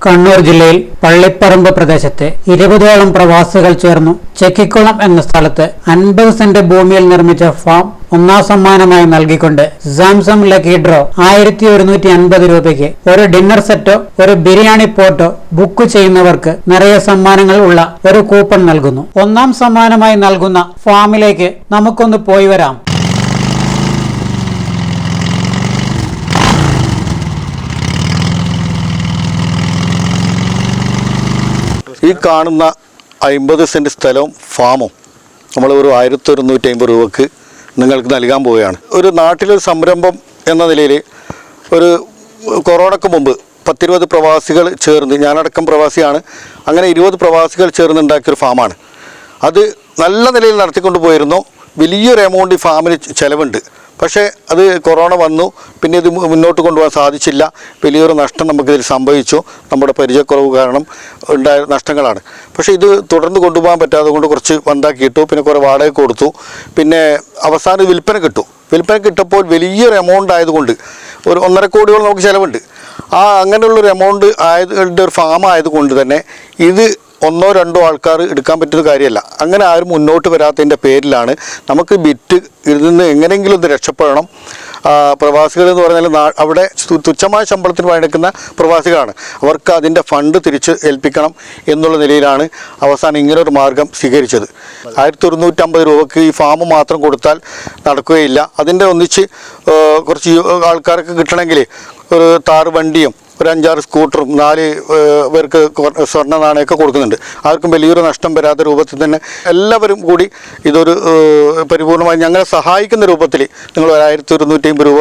കണ്ണൂർ ജില്ലയിൽ പള്ളിപ്പറമ്പ് പ്രദേശത്തെ 20ഓളം പ്രവാസികൾ ചേർന്നു ചെക്കിക്കുളം എന്ന സ്ഥലത്ത് 50 സെന്റ് ഭൂമിയിൽ നിർമ്മിച്ച ഫാം ഒന്നാം സമ്മാനമായി നൽകിക്കൊണ്ട് സാംസം ലക്കി ഡ്രോ 1150 രൂപയ്ക്ക് ഒരു ഡിന്നർ സെറ്റോ ഒരു ബിരിയാണി പോട്ടോ ബുക്ക് ചെയ്യുന്നവർക്ക് നിറയെ സമ്മാനങ്ങൾ ഉള്ള ഒരു കൂപ്പൺ നൽകുന്നു. ഒന്നാം സമ്മാനമായി നൽകുന്ന ഫാമിലേക്ക് നമുക്കൊന്ന് പോയി വരാം. ഈ കാണുന്ന 50 സെന്റ് സ്ഥലവും ഫാമും നമ്മൾ ഒരു 1150 രൂപക്ക് നിങ്ങൾക്ക് നൽകാൻ പോവുകയാണ്. ഒരു നാട്ടിലൊരു സംരംഭം എന്ന നിലയിൽ ഒരു കൊറോണയ്ക്ക് മുമ്പ് 10-20 പ്രവാസികൾ ചേർന്ന്, ഞാനടക്കം പ്രവാസിയാണ്, അങ്ങനെ 20 പ്രവാസികൾ ചേർന്ന് ഉണ്ടാക്കിയൊരു ഫാമാണ്. അത് നല്ല നിലയിൽ നടത്തിക്കൊണ്ട് പോയിരുന്നു. വലിയൊരു എമൗണ്ട് ഈ ഫാമിന് ചിലവുണ്ട്. പക്ഷേ അത് കൊറോണ വന്നു, പിന്നെ ഇത് മുന്നോട്ട് കൊണ്ടുപോകാൻ സാധിച്ചില്ല. വലിയൊരു നഷ്ടം നമുക്കിതിൽ സംഭവിച്ചു. നമ്മുടെ പരിചയക്കുറവ് കാരണം ഉണ്ടായ നഷ്ടങ്ങളാണ്. പക്ഷേ ഇത് തുടർന്ന് കൊണ്ടുപോകാൻ പറ്റാതെ കൊണ്ട് കുറച്ച് ബന്ധാക്കിയിട്ടു, പിന്നെ കുറേ വാടക കൊടുത്തു, പിന്നെ അവസാനം വിൽപ്പന കിട്ടപ്പോൾ വലിയൊരു എമൗണ്ട് ആയതുകൊണ്ട് ഒരു 1.5 കോടിയോളം നമുക്ക് ചിലവുണ്ട്. അങ്ങനെയുള്ളൊരു എമൗണ്ട് ആയതിൻ്റെ ഒരു ഫാം ആയതുകൊണ്ട് തന്നെ ഇത് 1-2 ആൾക്കാർ എടുക്കാൻ പറ്റുന്ന കാര്യമല്ല. അങ്ങനെ ആരും മുന്നോട്ട് വരാത്തതിൻ്റെ പേരിലാണ് നമുക്ക് ഇതിൽ നിന്ന് എങ്ങനെയെങ്കിലും ഒന്ന് രക്ഷപ്പെടണം. പ്രവാസികൾ എന്ന് പറഞ്ഞാൽ അവിടെ തുച്ഛമായ ശമ്പളത്തിന് പണിയെടുക്കുന്ന പ്രവാസികളാണ്. അവർക്ക് അതിൻ്റെ ഫണ്ട് തിരിച്ച് ഏൽപ്പിക്കണം എന്നുള്ള നിലയിലാണ് അവസാനം ഇങ്ങനൊരു മാർഗം സ്വീകരിച്ചത്. 1150 രൂപയ്ക്ക് ഈ ഫാം മാത്രം കൊടുത്താൽ നടക്കുകയില്ല. അതിൻ്റെ ഒന്നിച്ച് കുറച്ച് ആൾക്കാർക്ക് കിട്ടണമെങ്കിൽ ഒരു താറ് വണ്ടിയും ഒരു 5-6 സ്കൂട്ടറും 4 പേർക്ക് സ്വർണ്ണ നാണയമൊക്കെ കൊടുക്കുന്നുണ്ട്. ആർക്കും വലിയൊരു നഷ്ടം വരാത്ത രൂപത്തിൽ തന്നെ എല്ലാവരും കൂടി ഇതൊരു പരിപൂർണമായി ഞങ്ങളെ സഹായിക്കുന്ന രൂപത്തിൽ നിങ്ങൾ 1150 രൂപ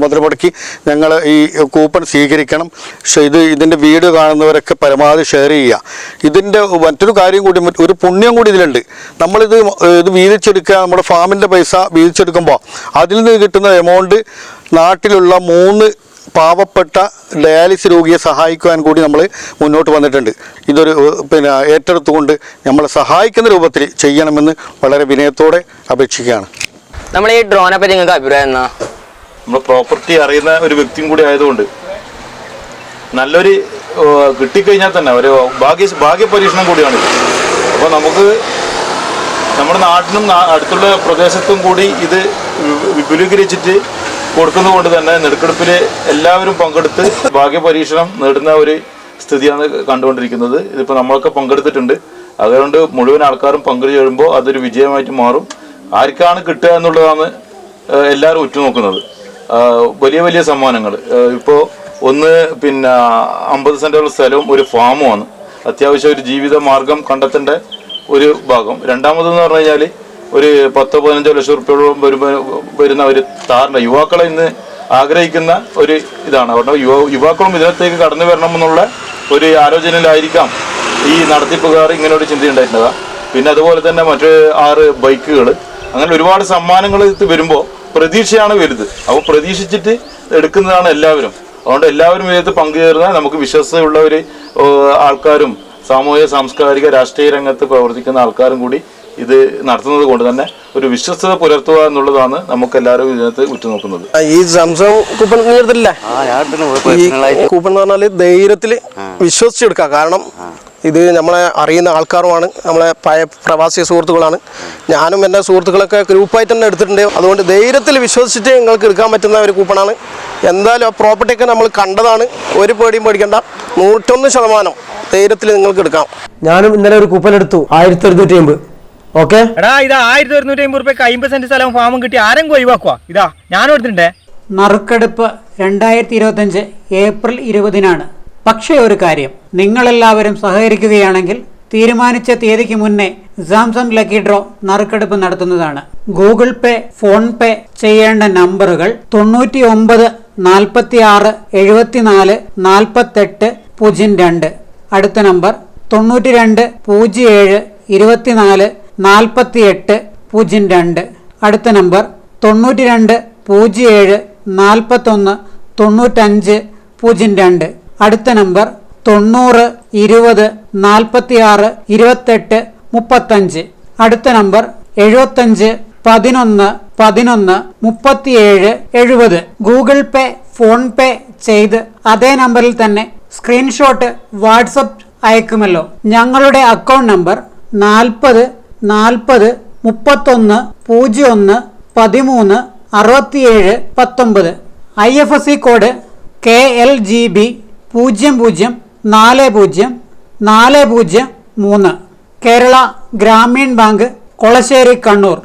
മുതൽ മുടക്കി ഞങ്ങൾ ഈ കൂപ്പൺ സ്വീകരിക്കണം. പക്ഷേ ഇതിൻ്റെ വീഡിയോ കാണുന്നവരൊക്കെ പരമാവധി ഷെയർ ചെയ്യുക. ഇതിൻ്റെ മറ്റൊരു കാര്യം കൂടി, ഒരു പുണ്യം കൂടി ഇതിലുണ്ട്. നമ്മളിത് വീതിച്ചെടുക്കുക, നമ്മുടെ ഫാമിൻ്റെ പൈസ വീതിച്ചെടുക്കുമ്പോൾ അതിൽ നിന്ന് കിട്ടുന്ന എമൗണ്ട് നാട്ടിലുള്ള 3 പാവപ്പെട്ട ഡയാലിസിസ് രോഗിയെ സഹായിക്കുവാൻ കൂടി നമ്മൾ മുന്നോട്ട് വന്നിട്ടുണ്ട്. ഇതൊരു ഏറ്റെടുത്തുകൊണ്ട് നമ്മളെ സഹായിക്കുന്ന രൂപത്തിൽ ചെയ്യണമെന്ന് വളരെ വിനയത്തോടെ അപേക്ഷിക്കുകയാണ്. നമ്മൾ ഈ ഡ്രോനെ പറ്റി നിങ്ങൾക്ക് അഭിപ്രായം എന്നാ? നമ്മൾ പ്രോപ്പർട്ടി അറിയുന്ന ഒരു വ്യക്തിയും കൂടി ആയതുകൊണ്ട് നല്ലൊരു കിട്ടിക്കഴിഞ്ഞാൽ തന്നെ ഒരു ഭാഗ്യ പരീക്ഷണം കൂടിയാണ്. അപ്പോൾ നമുക്ക് നമ്മുടെ നാട്ടിനും അടുത്തുള്ള പ്രദേശത്തും കൂടി ഇത് വിപുലീകരിച്ചിട്ട് കൊടുക്കുന്നത് കൊണ്ട് തന്നെ നെടുക്കെടുപ്പിൽ എല്ലാവരും പങ്കെടുത്ത് ഭാഗ്യപരീക്ഷണം നേടുന്ന ഒരു സ്ഥിതിയാണ് കണ്ടുകൊണ്ടിരിക്കുന്നത്. ഇതിപ്പോൾ നമ്മളൊക്കെ പങ്കെടുത്തിട്ടുണ്ട്. അതുകൊണ്ട് മുഴുവൻ ആൾക്കാരും പങ്കുചേരുമ്പോൾ അതൊരു വിജയമായിട്ട് മാറും. ആർക്കാണ് കിട്ടുക എന്നുള്ളതാണ് എല്ലാവരും ഉറ്റുനോക്കുന്നത്. വലിയ വലിയ സമ്മാനങ്ങൾ ഇപ്പോൾ ഒന്ന് 50 സെൻറ്റുള്ള സ്ഥലവും ഒരു ഫാമുമാണ്. അത്യാവശ്യം ഒരു ജീവിത മാർഗം കണ്ടെത്തേണ്ട ഒരു ഭാഗം. രണ്ടാമതെന്ന് പറഞ്ഞു കഴിഞ്ഞാൽ ഒരു 10-15 ലക്ഷം റുപ്യോളം വരുന്ന ഒരു താറിൻ്റെ യുവാക്കളെ ഇന്ന് ആഗ്രഹിക്കുന്ന ഒരു ഇതാണ്. അവിടെ യുവാക്കളും ഇതിനകത്തേക്ക് കടന്നു വരണമെന്നുള്ള ഒരു ആലോചനയിലായിരിക്കാം ഈ നടത്തിപ്പുകാർ ഇങ്ങനെ ഒരു ചിന്തയുണ്ടായിട്ടുണ്ടാകുക. പിന്നെ അതുപോലെ തന്നെ മറ്റ് 6 ബൈക്കുകൾ, അങ്ങനെ ഒരുപാട് സമ്മാനങ്ങൾ വരുമ്പോൾ പ്രതീക്ഷയാണ് വലുത്. അപ്പോൾ പ്രതീക്ഷിച്ചിട്ട് എടുക്കുന്നതാണ് എല്ലാവരും. അതുകൊണ്ട് എല്ലാവരും ഇതിനകത്ത് പങ്കുചേർന്നാൽ നമുക്ക് വിശ്വസ്തയുള്ള ഒരു ആൾക്കാരും സാമൂഹിക സാംസ്കാരിക രാഷ്ട്രീയ രംഗത്ത് പ്രവർത്തിക്കുന്ന ആൾക്കാരും കൂടി ഇത് നടത്തുന്നത് കൊണ്ട് തന്നെ ഒരു വിശ്വസ്തത പുലർത്തുക എന്നുള്ളതാണ് നമുക്ക് എല്ലാവരും ഇതിനകത്ത് ഉറ്റുനോക്കുന്നത്. ഈ സാംസങ് കൂപ്പൺ നീർത്തില്ലേ? ഈ കൂപ്പൺ എന്ന് പറഞ്ഞാൽ ധൈര്യത്തിൽ വിശ്വസിച്ചെടുക്കുക. കാരണം ഇത് നമ്മളെ അറിയുന്ന ആൾക്കാരുമാണ്, നമ്മളെ പഴയ പ്രവാസി സുഹൃത്തുക്കളാണ്. ഞാനും എൻ്റെ സുഹൃത്തുക്കളൊക്കെ ഗ്രൂപ്പായിട്ട് തന്നെ എടുത്തിട്ടുണ്ട്. അതുകൊണ്ട് ധൈര്യത്തിൽ വിശ്വസിച്ചിട്ട് നിങ്ങൾക്ക് എടുക്കാൻ പറ്റുന്ന ഒരു കൂപ്പണാണ്. എന്തായാലും ആ പ്രോപ്പർട്ടിയൊക്കെ നമ്മൾ കണ്ടതാണ്. ഒരു പേടിയും പേടിക്കേണ്ട, 101% ധൈര്യത്തിൽ നിങ്ങൾക്ക് എടുക്കാം. ഞാനും ഇന്നലെ ഒരു കൂപ്പൺ എടുത്തു 1150. ഓക്കെ എടാ, ഇതാ 1150 രൂപയ്ക്ക് 50 സെന്റ് സ്ഥലവും ഫാമും കിട്ടി ആരെങ്കിലും ഒഴിവാക്കുക. ഇതാ ഞാനും എടുത്തിട്ടുണ്ടേ. നറുക്കെടുപ്പ് 2025 ഏപ്രിൽ 20-നാണ്. പക്ഷേ ഒരു കാര്യം, നിങ്ങളെല്ലാവരും സഹകരിക്കുകയാണെങ്കിൽ തീരുമാനിച്ച തീയതിക്ക് മുന്നേ സാംസം ലക്കി ഡ്രോ നറുക്കെടുപ്പ് നടത്തുന്നതാണ്. ഗൂഗിൾ പേ, ഫോൺ പേ ചെയ്യേണ്ട നമ്പറുകൾ 99 46 74 48 02. അടുത്ത നമ്പർ 92 07 24 48 02. അടുത്ത നമ്പർ 92 07 41 95 02. അടുത്ത നമ്പർ 90 20 46 28 35. അടുത്ത number 75 11 11 37 70. Google Pay, PhonePe ചെയ്ത് അതേ നമ്പറിൽ തന്നെ സ്ക്രീൻഷോട്ട് വാട്സപ്പ് അയക്കുമല്ലോ. ഞങ്ങളുടെ account number 40 40 31 01 13 67 19. IFSC code KLGB 00404003. Kerala Gramin Bank, Kolassery, Kannur.